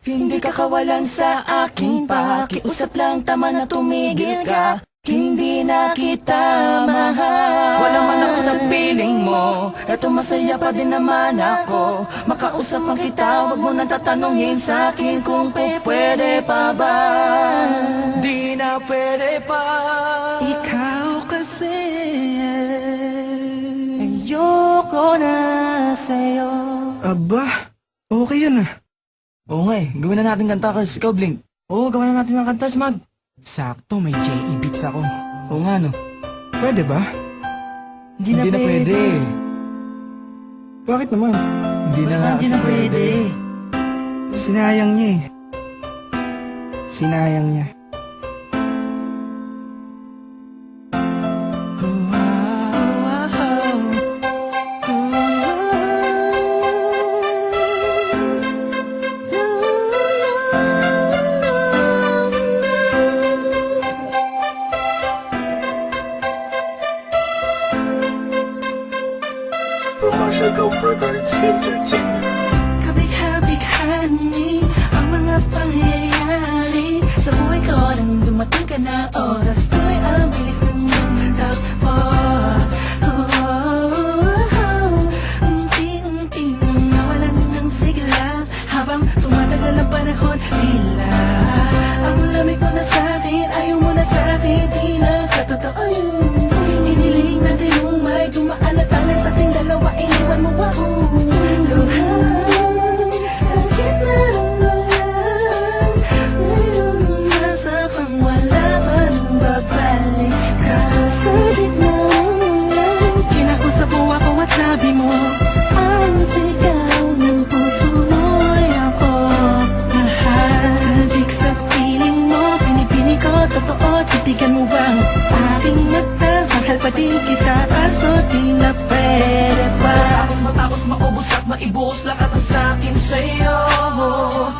Hindi ka kawalan sa aking pakiusap lang, tama na tumigil ka. Hindi na kita mahal. Wala man ako sa piling mo, eto masaya pa din naman ako. Makausap ang kita, wag mo nang tatanungin sa akin kung pwede pa ba. Di na pwede pa. Ikaw kasi Ayoko na sa'yo. Aba, okay yun ah. Oo nga eh, gawin na natin kanta, Kars. Ikaw, Blink. Oo, gawin na natin ng kanta, Smag. Sakto, may J.E. beats ako. Oo nga, no? Pwede ba? Hindi na pwede. Bakit naman? Hindi na nga kasi pwede. Sinayang niya eh. Sinayang niya. Commercial Go Records Entertainment. Kabigha-bighani ang mga pangyayari sa buhay ko nang dumating ka na. Oras ko'y ang bilis ng iyong takbo. Unti-unti nang nawalan ng sigla habang tumatagal ang panahon. Tila ang lamig mo na sa'kin, ayaw mo na sa'kin, di na katotoo yun. Iniling natin yung may dumaan na talan sa ating dalawa, iniwan mo ako. Luhan, sakit na ramdaman. Ngayon nasa kang wala ka nang babalik ka sa gitna ng ulan. Kinausap mo ako at sabi mo, ang sigaw ng puso mo'y ako. Mahal, sabik sa piling mo, pinipini ko, totoo, titigan mo bang aking mata? Mahal pa din kita, kaso di na pwede pa. Matapos maubos at maibuhos lahat ng sakin sa'yo.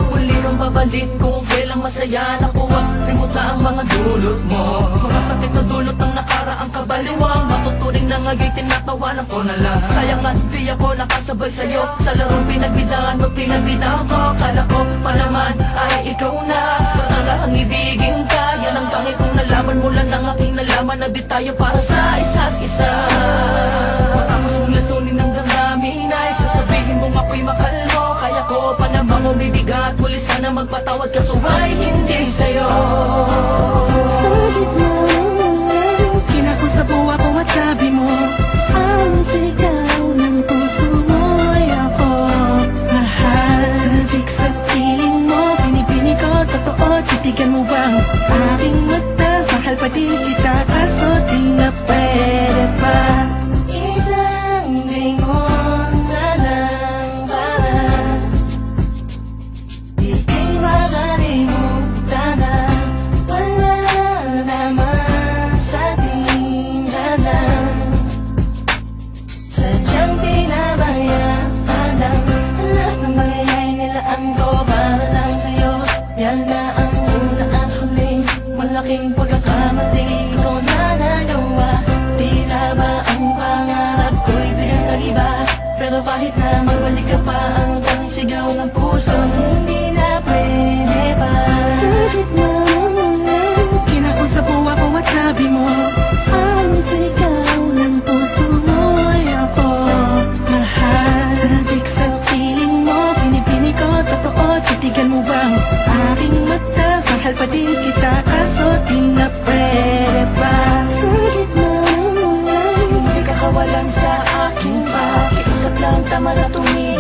Muli kang babalik kung kailang masaya. Nakuha, limuta ang mga dulot mo. Mga sakit na dulot ng nakaraang kabaliwang. Matuturing na nga'y tinatawanan ko na lang. Sayang nga di ako nakasabay sa'yo sa larong pinagbidahan mo, pinagbidahan ko. Kala ko pa naman ay ikaw na ang ibigin ka. Yan ang tangi kong nalaman mula ng aking nalaman na di tayo para sa isa't isa. Matapos mong lasunin ng damdamin ay sasabihin mong ako'y mahal mo. Kaya ko pa namang umibigat, muli sana magpatawad ka, suway hindi sa'yo. Sa gitna ng ulan, kinakusap mo ako at sabi mo, ang sigaw ng puso mo'y ako. Mahal, sabik sa piling mo, pinipini ko, totoo, titigan mo bang aking mata? Mahal pa din kita, kaso di na pwede pa. Isang lingon na lang para ika'y makalimutan na wala naman sa ating lalang. Sadyang pinabayaan lang lahat ng mangyayari, nilaan ko para lang sa'yo. Yan na ang una at huling malaking pagkakamali ko na nagawa. Tila ba ang pangarap ko'y biglang iba? Pero kahit na magbalik ka pa, hanggang sigaw ng puso, hindi na pwede pa. Sa gitna ng ulan, kinausap mo ako at sabi mo, ang sigaw ng puso mo'y ako. Mahal, sabik sa piling mo, pinipini ko, totoo, titigan mo bang aking mata? Mahal pa din kita, kaso di na pwede pa. Sa gitna ng ulan, Hindi ka kawalan sa aking pakiusap lang, tama na tumigil